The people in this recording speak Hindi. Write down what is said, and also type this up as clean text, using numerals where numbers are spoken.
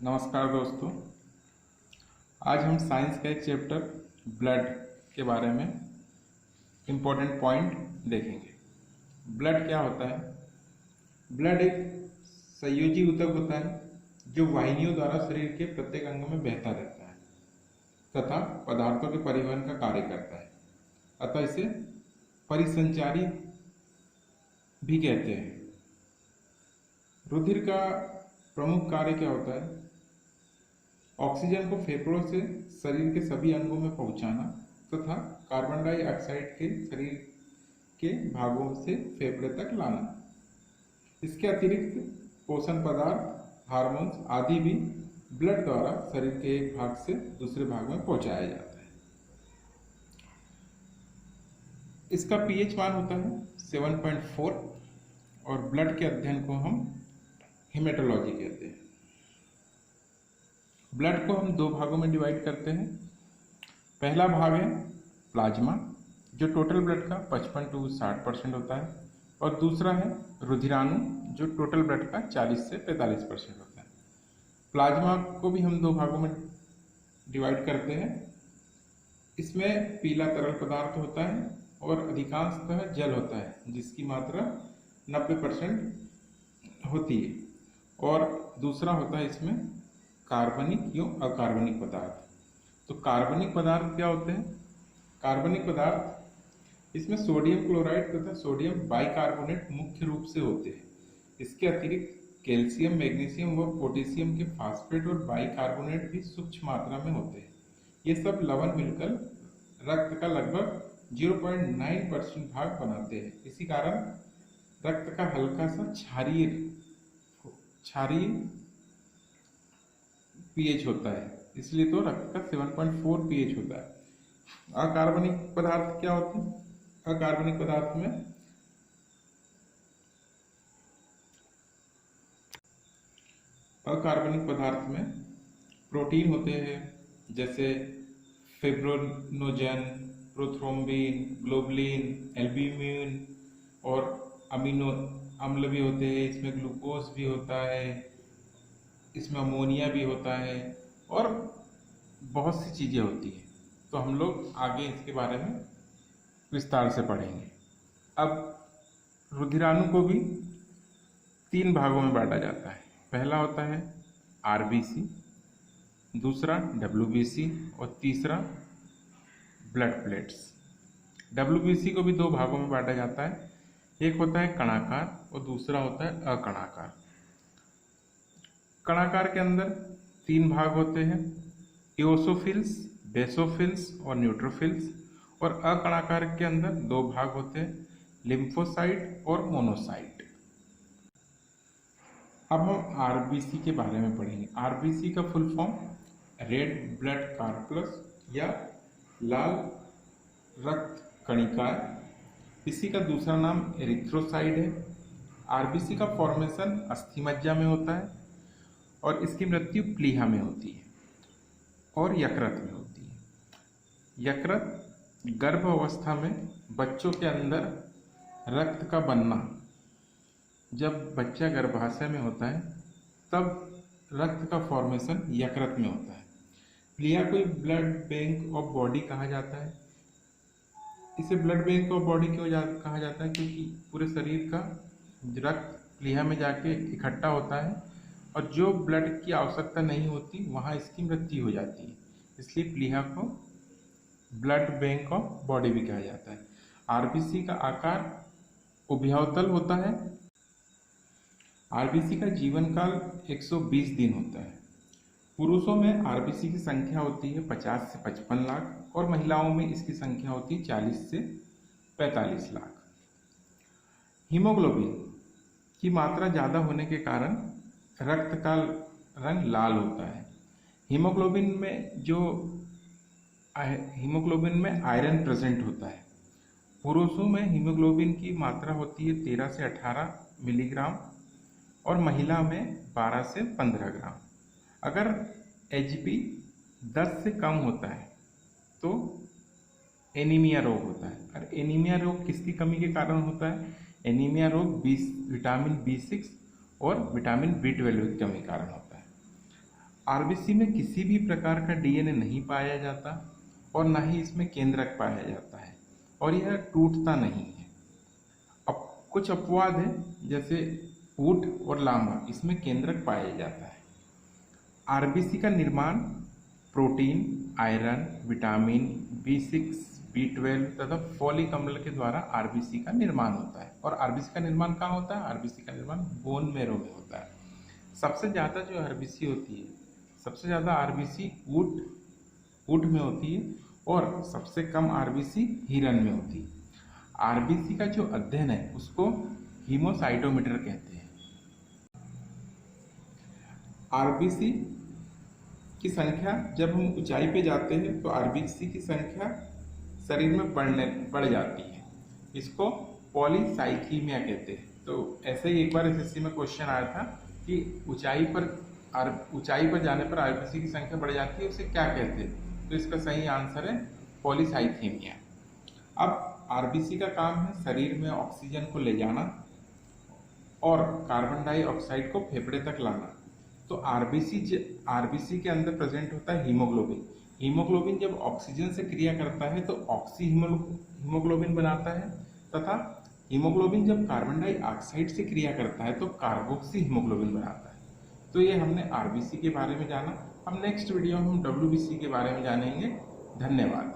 नमस्कार दोस्तों। आज हम साइंस का एक चैप्टर ब्लड के बारे में इम्पोर्टेंट पॉइंट देखेंगे। ब्लड क्या होता है? ब्लड एक संयोजी ऊतक होता है जो वाहिनियों द्वारा शरीर के प्रत्येक अंग में बहता रहता है तथा पदार्थों के परिवहन का कार्य करता है। अतः इसे परिसंचारी भी कहते हैं। रुधिर का प्रमुख कार्य क्या होता है? ऑक्सीजन को फेफड़ों से शरीर के सभी अंगों में पहुंचाना तथा कार्बन डाइऑक्साइड के शरीर के भागों से फेफड़े तक लाना। इसके अतिरिक्त पोषण पदार्थ, हार्मोन्स आदि भी ब्लड द्वारा शरीर के एक भाग से दूसरे भाग में पहुंचाया जाता है। इसका पीएच मान होता है 7.4 और ब्लड के अध्ययन को हम हेमेटोलॉजी कहते हैं। ब्लड को हम दो भागों में डिवाइड करते हैं। पहला भाग है प्लाज्मा, जो टोटल ब्लड का 55 से 60% होता है, और दूसरा है रुधिराणु, जो टोटल ब्लड का 40 से 45% होता है। प्लाज्मा को भी हम दो भागों में डिवाइड करते हैं। इसमें पीला तरल पदार्थ होता है और अधिकांशतः जल होता है, जिसकी मात्रा 90% होती है, और दूसरा होता है इसमें कार्बनिक या अकार्बनिक पदार्थ। तो कार्बनिक पदार्थ क्या होते हैं? कार्बनिक पदार्थ इसमें सोडियम क्लोराइड तथा सोडियम बाइकार्बोनेट मुख्य रूप से होते हैं। इसके अतिरिक्त कैल्शियम, मैग्नीशियम व पोटेशियम के फास्फेट और बाइकार्बोनेट भी सूक्ष्म मात्रा में होते हैं। ये सब लवण मिलकर रक्त का लगभग 0.9% भाग बनाते हैं। इसी कारण रक्त का हल्का सा क्षारीय पीएच होता है, इसलिए तो रक्त का 7.4 पीएच होता है। अकार्बनिक पदार्थ क्या होते हैं? अकार्बनिक पदार्थ में प्रोटीन होते हैं, जैसे फिब्रोनोजन, प्रोथ्रोम्बिन, ग्लोबुलिन, एल्ब्यूमिन और अमीनो अम्ल भी होते हैं। इसमें ग्लूकोज भी होता है, इसमें अमोनिया भी होता है और बहुत सी चीज़ें होती हैं। तो हम लोग आगे इसके बारे में विस्तार से पढ़ेंगे। अब रुधिराणु को भी 3 भागों में बांटा जाता है। पहला होता है आरबीसी, दूसरा डब्ल्यूबीसी और तीसरा ब्लड प्लेट्स। डब्ल्यूबीसी को भी 2 भागों में बांटा जाता है। एक होता है कणाकार और दूसरा होता है अकणाकार। कणाकार के अंदर 3 भाग होते हैं, एओसोफिल्स, बेसोफिल्स और न्यूट्रोफिल्स, और अकणाकार के अंदर 2 भाग होते हैं, लिम्फोसाइट और मोनोसाइट। अब हम आरबीसी के बारे में पढ़ेंगे। आरबीसी का full form red blood corpus या लाल रक्त कणिकाएं। इसी का दूसरा नाम एरिथ्रोसाइट है। आरबीसी का फॉर्मेशन अस्थिमज्जा में होता है और इसकी मृत्यु प्लीहा में होती है और यकृत में होती है। यकृत गर्भ अवस्था में बच्चों के अंदर रक्त का बनना, जब बच्चा गर्भाशय में होता है तब रक्त का फॉर्मेशन यकृत में होता है। प्लीहा को ब्लड बैंक ऑफ बॉडी कहा जाता है। इसे ब्लड बैंक ऑफ बॉडी क्यों कहा जाता है? क्योंकि पूरे शरीर का रक्त प्लीहा में जाके इकट्ठा होता है और जो ब्लड की आवश्यकता नहीं होती वहाँ इसकी मृत्यु हो जाती है, इसलिए प्लीहा को ब्लड बैंक ऑफ बॉडी भी कहा जाता है। आरबीसी का आकार उभयतल होता है। आरबीसी का जीवन काल 120 दिन होता है। पुरुषों में आरबीसी की संख्या होती है 50 से 55 लाख और महिलाओं में इसकी संख्या होती है 40 से 45 लाख। हीमोग्लोबिन की मात्रा ज़्यादा होने के कारण रक्त का रंग लाल होता है। हीमोग्लोबिन में आयरन प्रेजेंट होता है। पुरुषों में हीमोग्लोबिन की मात्रा होती है 13 से 18 मिलीग्राम और महिला में 12 से 15 ग्राम। अगर एचबी 10 से कम होता है तो एनीमिया रोग होता है। और एनीमिया रोग किसकी कमी के कारण होता है? एनीमिया रोग विटामिन B6 और विटामिन B12 की कमी के कारण होता है। आरबीसी में किसी भी प्रकार का डीएनए नहीं पाया जाता और ना ही इसमें केंद्रक पाया जाता है और यह टूटता नहीं है। अब कुछ अपवाद है, जैसे ऊंट और लामा, इसमें केंद्रक पाया जाता है। आरबीसी का निर्माण protein, iron, vitamin B6, B12 तथा फॉलिक अम्ल के द्वारा आरबीसी का निर्माण होता है। और आरबीसी का निर्माण कहाँ होता है? आरबीसी का निर्माण बोन मैरो में होता है। सबसे ज़्यादा जो आरबीसी होती है, सबसे ज़्यादा आरबीसी ऊंट में होती है और सबसे कम आरबीसी हिरन में होती है। आरबीसी का जो अध्ययन है उसको हीमोसाइटोमीटर कहते हैं। आरबीसी की संख्या, जब हम ऊंचाई पे जाते हैं तो आरबीसी की संख्या शरीर में बढ़ जाती है। इसको पॉलीसाइथीमिया कहते हैं। तो ऐसे ही एक बार एसएससी में क्वेश्चन आया था कि ऊंचाई पर जाने पर आरबीसी की संख्या बढ़ जाती है, उसे क्या कहते हैं? तो इसका सही आंसर है पॉलीसाइथीमिया। अब आरबीसी का काम है शरीर में ऑक्सीजन को ले जाना और कार्बन डाइऑक्साइड को फेफड़े तक लाना। तो आरबीसी के अंदर प्रेजेंट होता है हीमोग्लोबिन। हीमोग्लोबिन जब ऑक्सीजन से क्रिया करता है तो ऑक्सी हीमोग्लोबिन बनाता है, तथा हीमोग्लोबिन जब कार्बन डाइऑक्साइड से क्रिया करता है तो कार्बोक्सी हीमोग्लोबिन बनाता है। तो ये हमने आरबीसी के बारे में जाना। अब नेक्स्ट वीडियो में हम डब्ल्यूबीसी के बारे में जानेंगे। धन्यवाद।